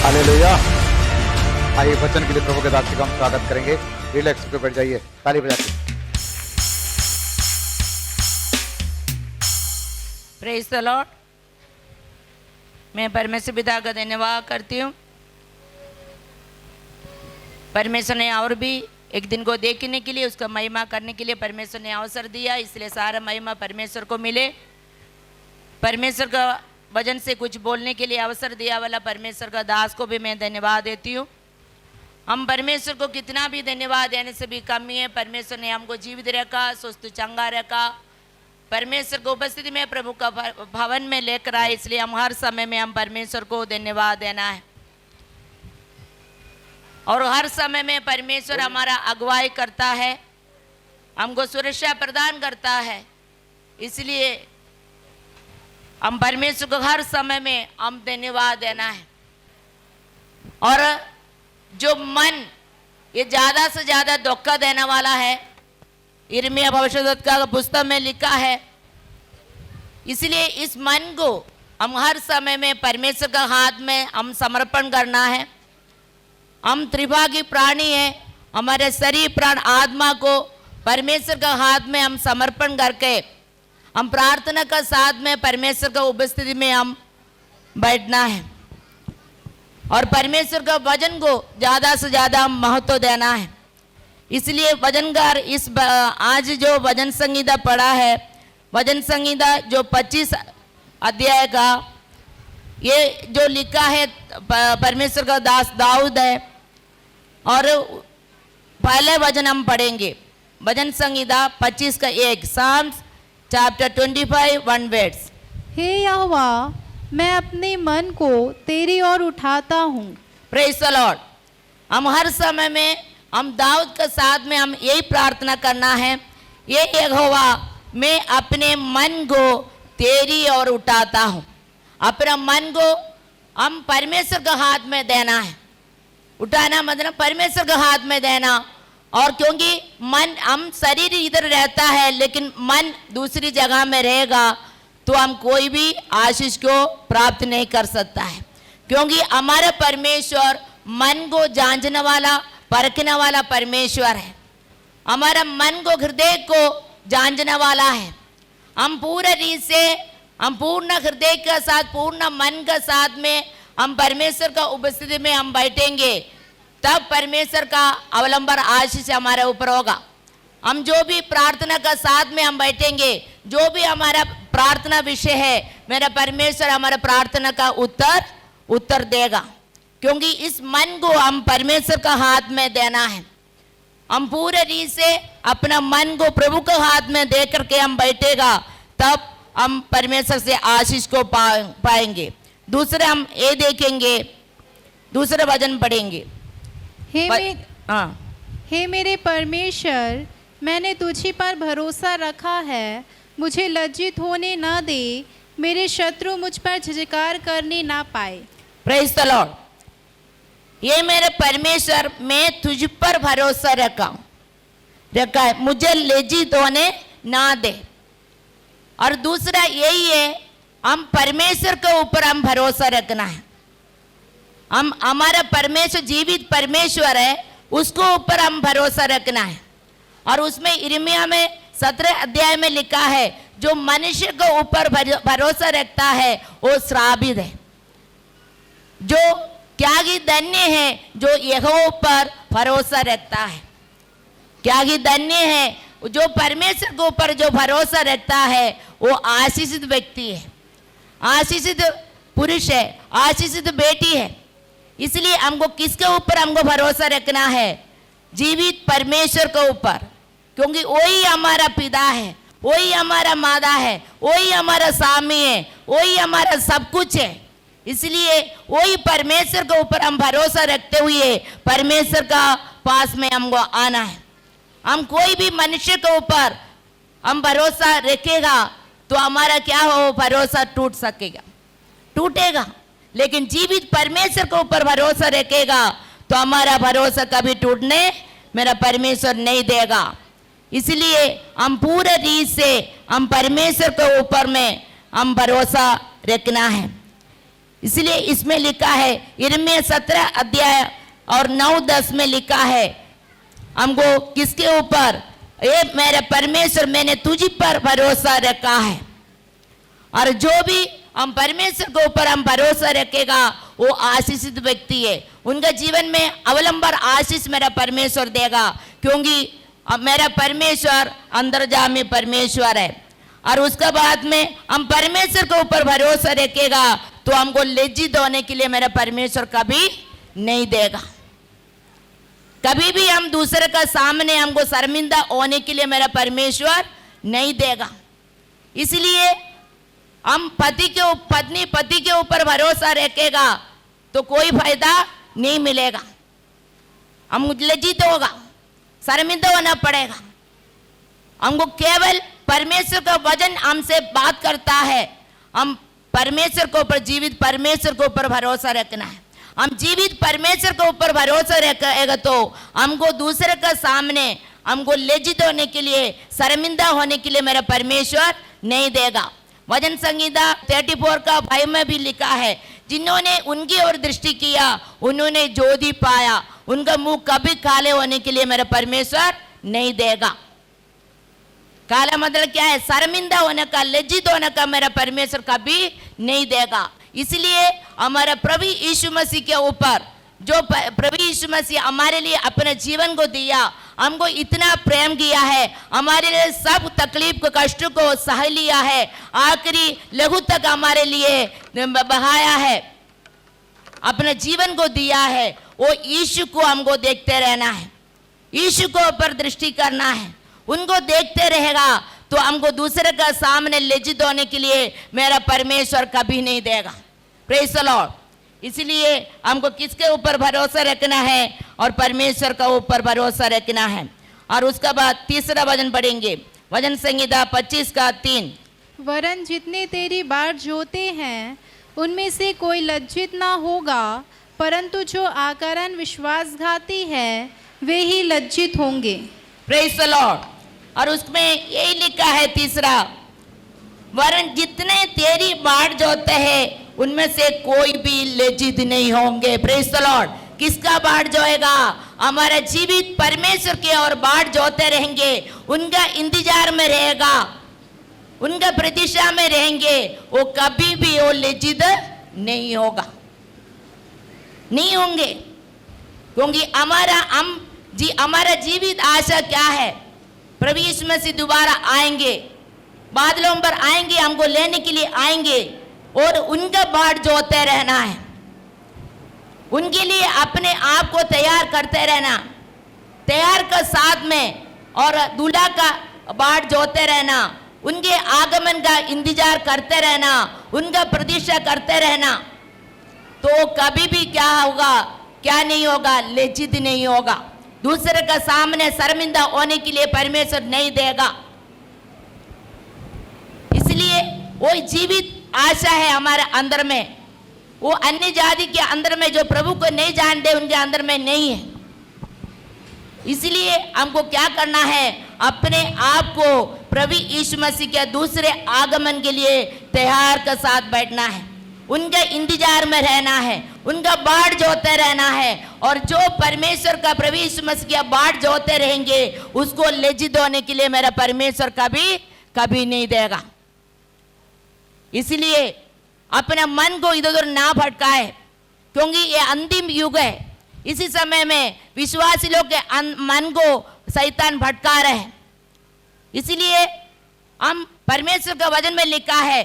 Hallelujah. आइए वचन के लिए प्रभु के दास का हम स्वागत करेंगे। रिलैक्स पे बैठ जाइए, ताली बजा के। Praise the Lord. मैं परमेश्वर पिता का धन्यवाद करती हूँ। परमेश्वर ने और भी एक दिन को देखने के लिए, उसका महिमा करने के लिए परमेश्वर ने अवसर दिया, इसलिए सारा महिमा परमेश्वर को मिले। परमेश्वर का वचन से कुछ बोलने के लिए अवसर दिया वाला परमेश्वर का दास को भी मैं धन्यवाद देती हूँ। हम परमेश्वर को कितना भी धन्यवाद देने से भी कमी है। परमेश्वर ने हमको जीवित रखा, स्वस्थ चंगा रखा। परमेश्वर को उपस्थिति में प्रभु का भवन में लेकर आए, इसलिए हम हर समय में हम परमेश्वर को धन्यवाद देना है। और हर समय में परमेश्वर हमारा अगुवाई करता है, हमको सुरक्षा प्रदान करता है, इसलिए हम परमेश्वर को हर समय में हम धन्यवाद देना है। और जो मन ये ज़्यादा से ज़्यादा धोखा देने वाला है, यिर्मयाह भविष्यद्वक्ता का पुस्तक में लिखा है। इसलिए इस मन को हम हर समय में परमेश्वर का हाथ में हम समर्पण करना है। हम त्रिभागी प्राणी हैं, हमारे शरीर प्राण आत्मा को परमेश्वर का हाथ में हम समर्पण करके हम प्रार्थना का साथ में परमेश्वर का उपस्थिति में हम बैठना है और परमेश्वर का वचन को ज़्यादा से ज़्यादा हम महत्व देना है। इसलिए वचनकार इस आज जो वचन संहिता पढ़ा है, वचन संहिता जो 25 अध्याय का ये जो लिखा है परमेश्वर का दास दाऊद है। और पहले वचन हम पढ़ेंगे, वचन संहिता 25 का 1, साम्स चैप्टर 25 1 वर्ड्स। हे यहोवा, मैं अपने मन को तेरी ओर उठाता हूँ। Praise the Lord. हम हर समय में हम दाऊद के साथ में हम यही प्रार्थना करना है, ये यहोवा मैं अपने मन को तेरी ओर उठाता हूँ। अपना मन को हम परमेश्वर के हाथ में देना है। उठाना मतलब परमेश्वर के हाथ में देना। और क्योंकि मन, हम शरीर इधर रहता है लेकिन मन दूसरी जगह में रहेगा तो हम कोई भी आशीष को प्राप्त नहीं कर सकता है। क्योंकि हमारा परमेश्वर मन को जांचने वाला, परखने वाला परमेश्वर है। हमारा मन को, हृदय को जांचने वाला है। हम पूरे रीत से, हम पूर्ण हृदय के साथ, पूर्ण मन के साथ में हम परमेश्वर का उपस्थिति में हम बैठेंगे, तब परमेश्वर का अवलंबन आशीष हमारे ऊपर होगा। हम जो भी प्रार्थना का साथ में हम बैठेंगे, जो भी हमारा प्रार्थना विषय है, मेरा परमेश्वर हमारा प्रार्थना का उत्तर देगा। क्योंकि इस मन को हम परमेश्वर का हाथ में देना है। हम पूरे रीत से अपना मन को प्रभु के हाथ में दे करके हम बैठेगा, तब हम परमेश्वर से आशीष को पाएंगे। दूसरे हम ये देखेंगे, दूसरा वचन पढ़ेंगे। हे मेरे परमेश्वर, मैंने तुझी पर भरोसा रखा है। मुझे लज्जित होने ना दे, मेरे शत्रु मुझ पर झिझकार करने ना पाए। Praise the Lord. ये मेरे परमेश्वर, मैं तुझ पर भरोसा रखा है, मुझे लज्जित होने ना दे। और दूसरा यही है, हम परमेश्वर के ऊपर हम भरोसा रखना है। हम, हमारा परमेश्वर जीवित परमेश्वर है, उसको ऊपर हम भरोसा रखना है। और उसमें यिर्मयाह में 17 अध्याय में लिखा है, जो मनुष्य के ऊपर भरोसा रखता है वो श्रापित है। जो क्या ही धन्य है जो यहोवा पर भरोसा रखता है। क्या ही धन्य है जो परमेश्वर के ऊपर जो भरोसा रखता है, वो आशीषित व्यक्ति है, आशीषित पुरुष है, आशीषित बेटी है। इसलिए हमको किसके ऊपर हमको भरोसा रखना है? जीवित परमेश्वर के ऊपर। क्योंकि वही हमारा पिता है, वही हमारा माता है, वही हमारा स्वामी है, वही हमारा सब कुछ है। इसलिए वही परमेश्वर के ऊपर हम भरोसा रखते हुए परमेश्वर का पास में हमको आना है। हम कोई भी मनुष्य के ऊपर हम भरोसा रखेगा तो हमारा क्या हो, भरोसा टूट सकेगा, टूटेगा। लेकिन जीवित परमेश्वर के ऊपर भरोसा रखेगा तो हमारा भरोसा कभी टूटने मेरा परमेश्वर नहीं देगा। इसलिए हम पूरे रीत से, हम परमेश्वर के ऊपर में हम भरोसा रखना है। इसलिए इसमें लिखा है यिर्मयाह 17 अध्याय और 9-10 में लिखा है हमको किसके ऊपर, ये मेरे परमेश्वर मैंने तुझ पर भरोसा रखा है। और जो भी हम परमेश्वर के ऊपर हम भरोसा रखेगा वो आशीषित व्यक्ति है। उनका जीवन में अवलंबन आशीष मेरा परमेश्वर देगा, क्योंकि अब मेरा परमेश्वर अंतर्यामी परमेश्वर है। और उसके बाद में हम परमेश्वर के ऊपर भरोसा रखेगा तो हमको लज्जित होने के लिए मेरा परमेश्वर कभी नहीं देगा। कभी भी हम दूसरे का सामने हमको शर्मिंदा होने के लिए मेरा परमेश्वर नहीं देगा। इसलिए हम पत्नी पति के ऊपर भरोसा रखेगा तो कोई फायदा नहीं मिलेगा, हम लज्जित होगा, शर्मिंदा होना पड़ेगा। हमको केवल परमेश्वर का वचन हमसे बात करता है, हम परमेश्वर के ऊपर जीवित परमेश्वर के ऊपर भरोसा रखना है। हम जीवित परमेश्वर के ऊपर भरोसा रखेगा तो हमको दूसरे का सामने हमको लज्जित होने के लिए शर्मिंदा होने के लिए मेरा परमेश्वर नहीं देगा। वचन संहिता 34 का 5 में भी लिखा है, जिन्होंने उनकी ओर दृष्टि किया उन्होंने ज्योति पाया, उनका मुंह कभी काले होने के लिए मेरा परमेश्वर नहीं देगा। काला मतलब क्या है, शर्मिंदा होने का, लज्जित होने का मेरा परमेश्वर कभी नहीं देगा। इसलिए हमारा प्रभु यीशु मसीह के ऊपर जो प्रभु यीशु मसीह हमारे लिए अपने जीवन को दिया, हमको इतना प्रेम किया है, हमारे लिए सब तकलीफ को कष्ट को सह लिया है, आखिरी लहू तक हमारे लिए बहाया है, अपने जीवन को दिया है। वो यीशु को हमको देखते रहना है, यीशु को ऊपर दृष्टि करना है। उनको देखते रहेगा तो हमको दूसरे का सामने लज्जित होने के लिए मेरा परमेश्वर कभी नहीं देगा। Praise the Lord. इसलिए हमको किसके ऊपर भरोसा रखना है, और परमेश्वर का ऊपर भरोसा रखना है। और उसके बाद तीसरा वचन पढ़ेंगे, वचन संहिता 25 का 3। वरन जितने तेरी बाट जोते हैं उनमें से कोई लज्जित ना होगा, परंतु जो आकारण विश्वासघाती है वे ही लज्जित होंगे। Praise the Lord. और उसमें यही लिखा है तीसरा, वरन जितने तेरी बाट जोते हैं उनमें से कोई भी लज्जित नहीं होंगे। Praise the Lord. किसका बाट जोएगा? हमारा जीवित परमेश्वर की ओर बाट जोते रहेंगे, उनका इंतजार में रहेगा, उनका प्रतीक्षा में रहेंगे, वो कभी भी वो लज्जित नहीं होगा, नहीं होंगे। क्योंकि हमारा जीवित आशा क्या है? प्रभु यीशु मसीह दोबारा आएंगे, बादलों पर आएंगे, हमको लेने के लिए आएंगे, और उनका बाट जोते रहना है, उनके लिए अपने आप को तैयार करते रहना, तैयार का साथ में, और दूल्हा का बाट जोते रहना, उनके आगमन का इंतजार करते रहना, उनका प्रतीक्षा करते रहना। तो कभी भी क्या होगा, क्या नहीं होगा, लज्जित नहीं होगा, दूसरे का सामने शर्मिंदा होने के लिए परमेश्वर नहीं देगा। इसलिए वो जीवित आशा है हमारे अंदर में, वो अन्य जाति के अंदर में जो प्रभु को नहीं जानते उनके अंदर में नहीं है। इसलिए हमको क्या करना है? अपने आप को प्रभु यीशु मसीह के दूसरे आगमन के लिए तैयार के साथ बैठना है, उनके इंतजार में रहना है, उनका बाट जोते रहना है। और जो परमेश्वर का प्रभु यीशु मसीह का बाट जोते रहेंगे उसको लज्जित होने के लिए मेरा परमेश्वर कभी नहीं देगा। इसलिए अपने मन को इधर उधर ना भटकाए, क्योंकि ये अंतिम युग है। इसी समय में विश्वासी लोग के मन को शैतान भटका रहे हैं। इसलिए हम परमेश्वर का वचन में लिखा है,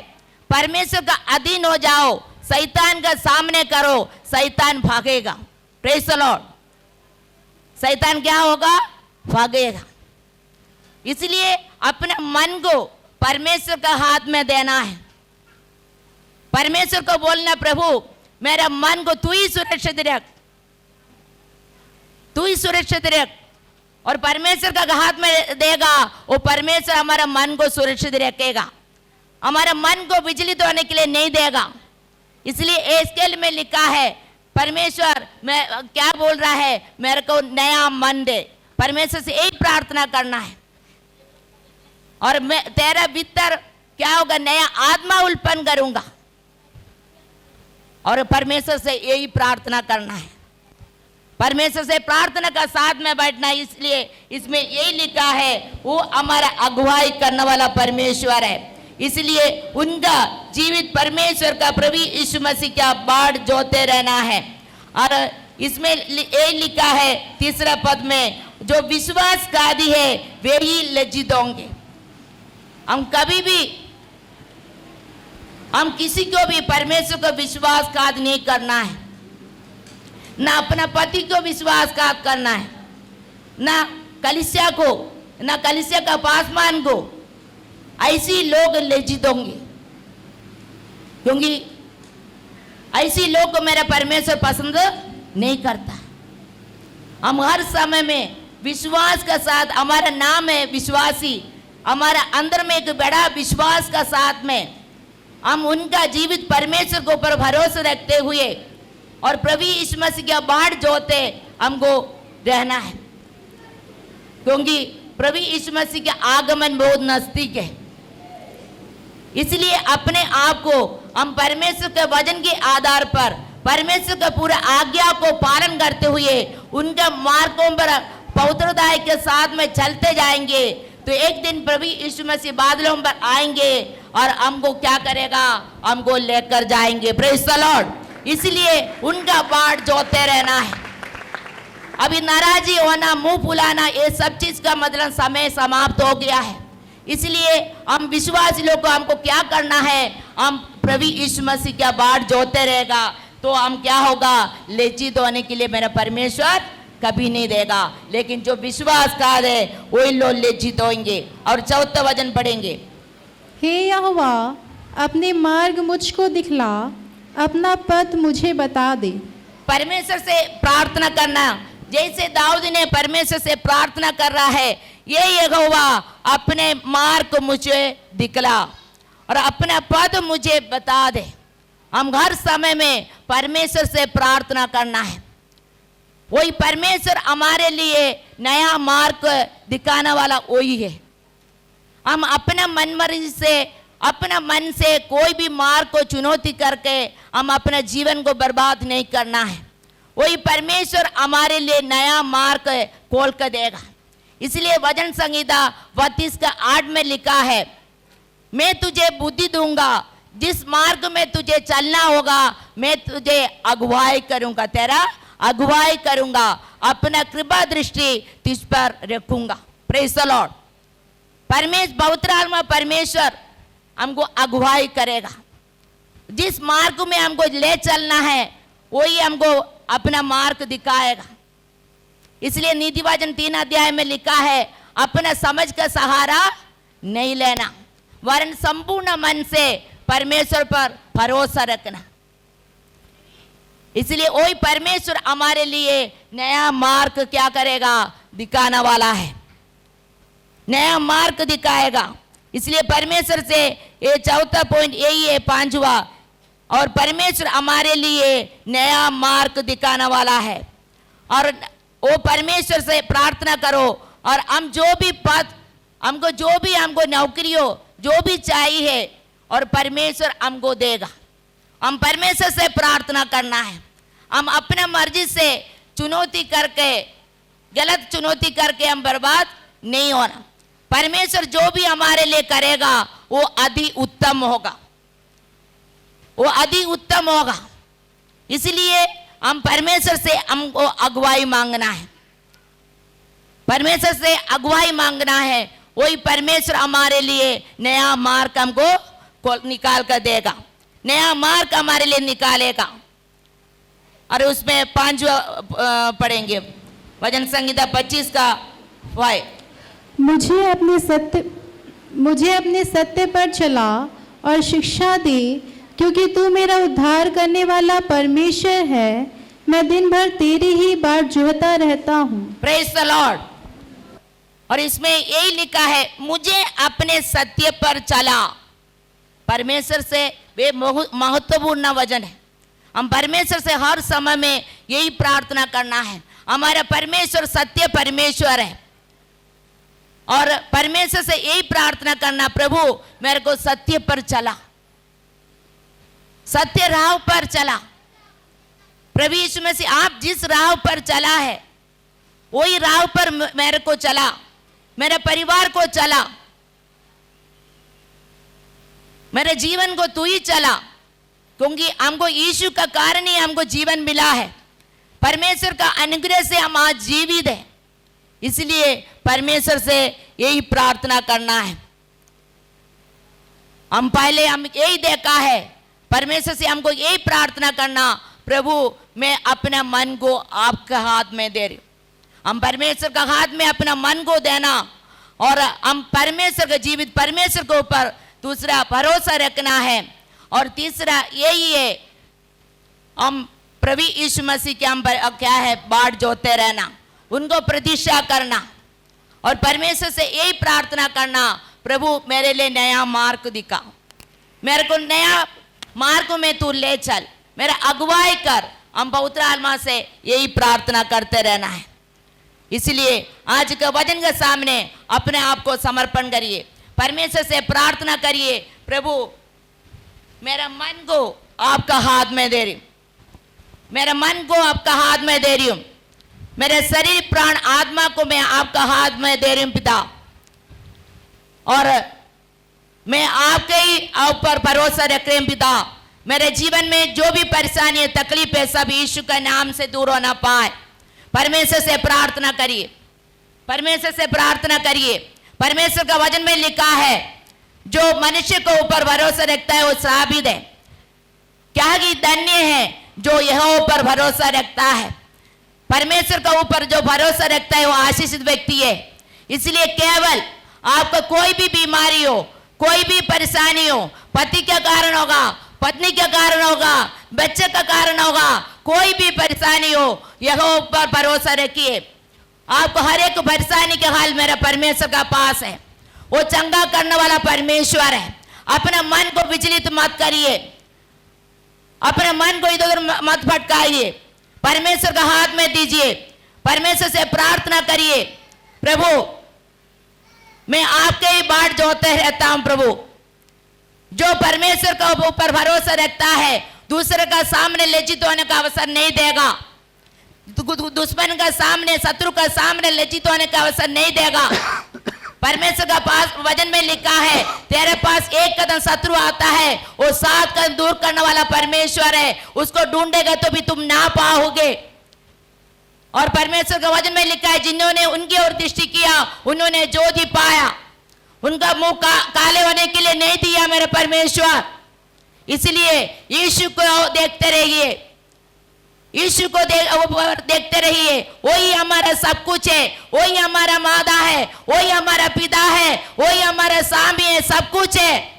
परमेश्वर का अधीन हो जाओ, शैतान का सामने करो, शैतान भागेगा। Praise the Lord. शैतान क्या होगा? भागेगा। इसलिए अपने मन को परमेश्वर का हाथ में देना है, परमेश्वर को बोलना, प्रभु मेरा मन को तू ही सुरक्षित रख, तू ही सुरक्षित रख। और परमेश्वर का हाथ में देगा, वो परमेश्वर हमारा मन को सुरक्षित रखेगा, हमारा मन को विचलित होने के लिए नहीं देगा। इसलिए एस्केल में लिखा है, परमेश्वर मैं क्या बोल रहा है, मेरे को नया मन दे। परमेश्वर से एक प्रार्थना करना है, और मैं तेरा भीतर क्या होगा, नया आत्मा उत्पन्न करूंगा। और परमेश्वर से यही प्रार्थना करना है, परमेश्वर से प्रार्थना का साथ में बैठना है। इसलिए इसमें यही लिखा है वो हमारा अगुवाई करने वाला परमेश्वर है, इसलिए उनका जीवित परमेश्वर का प्रभु यीशु मसीह का बाट जोते रहना है। और इसमें ये लिखा है तीसरा पद में, जो विश्वासघाती है वे ही लज्जित होंगे। हम कभी भी हम किसी को भी परमेश्वर को विश्वासघात नहीं करना है, ना अपना पति को विश्वासघात करना है, ना कलीसिया को, ना कलीसिया का पासमान को। ऐसी लोग लज्जित होंगे, क्योंकि ऐसी लोग को मेरा परमेश्वर पसंद नहीं करता। हम हर समय में विश्वास के साथ, हमारा नाम है विश्वासी, हमारा अंदर में एक बड़ा विश्वास का साथ में हम उनका जीवित परमेश्वर के ऊपर भरोसा रखते हुए और प्रभु यीशु मसीह का बाट जोते हमको रहना है, क्योंकि प्रभु यीशु मसीह के आगमन बहुत नजदीक है। इसलिए अपने आप को हम परमेश्वर के वचन के आधार पर परमेश्वर का पूरा आज्ञा को पालन करते हुए उनके मार्गों पर पवित्रता के साथ में चलते जाएंगे, तो एक दिन प्रभु यीशु मसीह बादलों पर आएंगे और हमको क्या करेगा, हमको लेकर जाएंगे। Praise the Lord. इसलिए उनका बाट जोते रहना है। अभी नाराजी होना, मुंह फुलाना, ये सब चीज का मतलब समय समाप्त हो गया है। इसलिए हम विश्वासी लोग को हमको क्या करना है, हम प्रभु यीशु मसीह का बाट जोते रहेगा तो हम क्या होगा, लज्जित होने के लिए मेरा परमेश्वर कभी नहीं देगा। लेकिन जो विश्वासघात है वही लोग लज्जित होंगे। और चौथा वचन पढ़ेंगे, हे यहोवा अपने मार्ग मुझको दिखला, अपना पथ मुझे बता दे। परमेश्वर से प्रार्थना करना, जैसे दाऊद ने परमेश्वर से प्रार्थना कर रहा है, ये यहोवा अपने मार्ग मुझे दिखला और अपना पद मुझे बता दे। हम हर समय में परमेश्वर से प्रार्थना करना है। वही परमेश्वर हमारे लिए नया मार्ग दिखाने वाला वही है। हम अपना मनमर्जी से, अपना मन से कोई भी मार्ग को चुनौती करके हम अपने जीवन को बर्बाद नहीं करना है। वही परमेश्वर हमारे लिए नया मार्ग खोल कर देगा। इसलिए वचन संहिता 32:8 में लिखा है, मैं तुझे बुद्धि दूंगा, जिस मार्ग में तुझे चलना होगा मैं तुझे अगुवाई करूंगा, तेरा अगुवाई करूंगा, अपना कृपा दृष्टि तुझ पर रखूंगा। Praise the Lord. परमेश्वर हमको अगुवाई करेगा। जिस मार्ग में हमको ले चलना है वही हमको अपना मार्ग दिखाएगा। इसलिए नीति वचन 3 अध्याय में लिखा है, अपना समझ का सहारा नहीं लेना, वरन संपूर्ण मन से परमेश्वर पर भरोसा रखना। इसलिए वही परमेश्वर हमारे लिए नया मार्ग क्या करेगा, दिखाने वाला है, नया मार्ग दिखाएगा। इसलिए परमेश्वर से ये चौथा पॉइंट यही है, 5वां, और परमेश्वर हमारे लिए नया मार्ग दिखाने वाला है। और वो परमेश्वर से प्रार्थना करो और हम जो भी पद, हमको नौकरी हो, जो भी चाहिए और परमेश्वर हमको देगा। हम परमेश्वर से प्रार्थना करना है। हम अपने मर्जी से चुनौती करके, गलत चुनौती करके हम बर्बाद नहीं होना। परमेश्वर जो भी हमारे लिए करेगा वो अति उत्तम होगा, वो अति उत्तम होगा। इसलिए हम परमेश्वर से हमको अगुवाई मांगना है, परमेश्वर से अगुवाई मांगना है। वही परमेश्वर हमारे लिए नया मार्ग हमको निकाल कर देगा, नया मार्ग हमारे लिए निकालेगा। और उसमें 5वां पढ़ेंगे, वचन संहिता 25:5, मुझे अपने सत्य पर चला और शिक्षा दे, क्योंकि तू मेरा उद्धार करने वाला परमेश्वर है। मैं दिन भर तेरी ही बाट जोहता रहता हूँ। Praise the Lord. और इसमें यही लिखा है, मुझे अपने सत्य पर चला। परमेश्वर से वे महत्वपूर्ण वचन है। हम परमेश्वर से हर समय में यही प्रार्थना करना है। हमारा परमेश्वर सत्य परमेश्वर है और परमेश्वर से यही प्रार्थना करना, प्रभु मेरे को सत्य पर चला, सत्य राह पर चला। प्रभु यीशु मसीह आप जिस राह पर चला है वही राह पर मेरे को चला, मेरे परिवार को चला, मेरे जीवन को तू ही चला, क्योंकि हमको यीशु का कारण ही हमको जीवन मिला है। परमेश्वर का अनुग्रह से हम आज जीवित हैं। इसलिए परमेश्वर से यही प्रार्थना करना है। हम यही देखा है, परमेश्वर से हमको यही प्रार्थना करना, प्रभु मैं अपना मन को आपके हाथ में दे रही हूं। हम परमेश्वर का हाथ में अपना मन को देना और हम परमेश्वर का जीवित परमेश्वर के ऊपर दूसरा भरोसा रखना है। और तीसरा यही है, हम प्रभु यीशु मसीह के हम क्या है बाट जोते रहना, उनको प्रतीक्षा करना और परमेश्वर से यही प्रार्थना करना, प्रभु मेरे लिए नया मार्ग दिखा, मेरे को नया मार्ग में तू ले चल, मेरा अगुवाई कर। हम पवित्र आत्मा से यही प्रार्थना करते रहना है। इसलिए आज के वचन के सामने अपने आप को समर्पण करिए, परमेश्वर से प्रार्थना करिए, प्रभु मेरा मन को आपका हाथ में दे रही हूं, मेरा मन को आपका हाथ में दे रही हूं, मेरे शरीर प्राण आत्मा को मैं आपका हाथ में दे रही हूं पिता। और मैं आपके ही ऊपर भरोसा रख रही हूं पिता। मेरे जीवन में जो भी परेशानी है तकलीफ है सब यीशु के नाम से दूर होना पाए। परमेश्वर से प्रार्थना करिए, परमेश्वर से प्रार्थना करिए। परमेश्वर का वचन में लिखा है, जो मनुष्य को ऊपर भरोसा रखता है वो साबित है, क्या कि धन्य है जो यहोवा पर भरोसा रखता है। परमेश्वर का ऊपर जो भरोसा रखता है वो आशीषित व्यक्ति है। इसलिए केवल आपका कोई भी बीमारी हो, कोई भी परेशानी हो, पति के कारण होगा, पत्नी के कारण होगा, बच्चे का कारण होगा, कोई भी परेशानी हो, यहोवा पर भरोसा रखिए। आपको हर एक परेशानी के हाल मेरा परमेश्वर का पास है, वो चंगा करने वाला परमेश्वर है। अपने मन को विचलित मत करिए, अपने मन को इधर उधर मत भटकाइए, परमेश्वर का हाथ में दीजिए, परमेश्वर से प्रार्थना करिए, प्रभु मैं आपके ही बाट जोते रहता हूं। प्रभु जो परमेश्वर का ऊपर भरोसा रखता है दूसरे का सामने लज्जित होने का अवसर नहीं देगा, दुश्मन का सामने, शत्रु का सामने लज्जित होने का अवसर नहीं देगा। परमेश्वर का पास वचन में लिखा है, तेरे पास एक कदम शत्रु आता है वो 7 कदम दूर करने वाला परमेश्वर है, उसको ढूंढेगा तो भी तुम ना पाओगे। और परमेश्वर का वचन में लिखा है, जिन्होंने उनकी ओर दृष्टि किया उन्होंने ज्योति पाया, उनका मुंह काले होने के लिए नहीं दिया मेरे परमेश्वर। इसलिए यीशु को देखते रहिए, यीशु को देखते रहिए, वही हमारा सब कुछ है, वही हमारा माता है, वही हमारा पिता है, वही हमारा स्वामी है, सब कुछ है।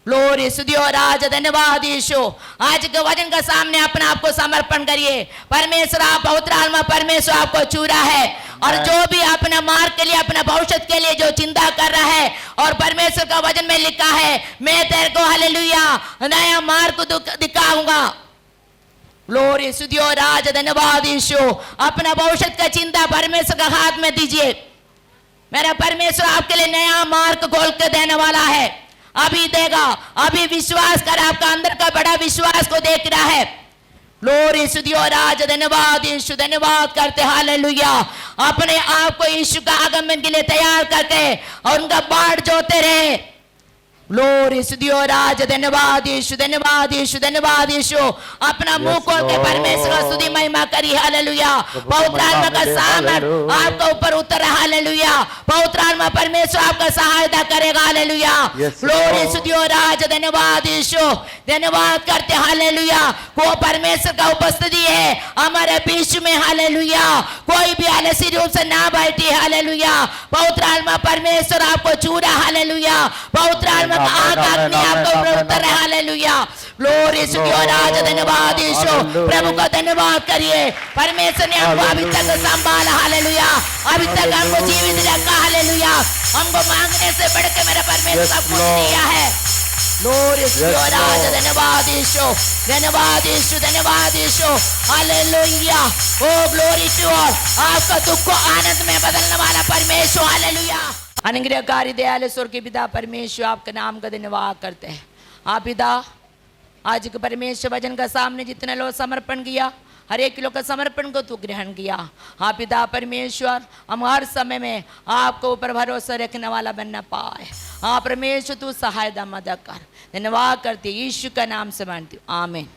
ग्लोरी स्तुति और राज धन्यवाद यीशु। आज के वचन का सामने अपने आप को समर्पण करिए। परमेश्वर आप पवित्र आत्मा परमेश्वर आपको चूरा है और जो भी अपने मार्ग के लिए, अपने भविष्य के लिए जो चिंता कर रहा है, और परमेश्वर का वचन में लिखा है, मैं तेरे को हालेलुया नया मार्ग दिखाऊंगा। ग्लोरी स्तुति और राज धन्यवाद यीशु। अपना भविष्य का चिंता परमेश्वर का हाथ में दीजिए। मेरा परमेश्वर आपके लिए नया मार्ग खोल के देने वाला है, अभी देगा। अभी विश्वास कर, आपका अंदर का बड़ा विश्वास को देख रहा है। ग्लोरी स्तुति और राज धन्यवाद यीशु, धन्यवाद करते हालेलुया। अपने आप को यीशु का आगमन के लिए तैयार करके और उनका बाट जोते रहे। ग्लोरी स्तुति और राज धन्यवाद यीशु, धन्यवाद यीशु, धन्यवाद यीशु। अपना मुंह खोल के परमेश्वर का स्तुति महिमा करिए हालेलुया। पवित्र आत्मा का सामर्थ आपका ऊपर उतर रहा हालेलुया। पवित्र आत्मा परमेश्वर आपका सहायता करेगा हालेलुया। ग्लोरी स्तुति और राज धन्यवाद यीशु, धन्यवाद करते हालेलुया। वो परमेश्वर का उपस्थिति है हमारे बीच में हालेलुया। कोई भी आलसी रूप से ना बैठी हालेलुया। पवित्र आत्मा परमेश्वर आपको चूरा हालेलुया। पवित्र आत्मा हालेलुया। ग्लोरी स्तुति और राज धन्यवाद यीशु। प्रभु का धन्यवाद करिए। परमेश्वर ने हमको अभी तक संभाला हालेलुया, अभी तक हमको जीवित रखा हालेलुया। हमको मांगने से बढ़ के मेरा परमेश्वर सब कुछ दिया है। ग्लोरी स्तुति और राज धन्यवाद यीशु, धन्यवाद यीशु, धन्यवाद Yeshu hallelujah. Oh glory to all. आपका दुख को आनंद में बदलने वाला परमेश्वर हालेलुया। अनुग्रहकारी दयालु स्वर्ग के पिता परमेश्वर आपका नाम का धन्यवाद करते हैं। आप पिता आज के परमेश्वर वचन का सामने जितने लोग समर्पण किया हर एक किलो का समर्पण को तू ग्रहण किया। हाँ पिता परमेश्वर, हम हर समय में आपको ऊपर भरोसा रखने वाला बनना पाए। हाँ परमेश्वर, तू सहायता मदद कर। धन्यवाद करती यीशु का नाम से मांगती हूँ, आमीन।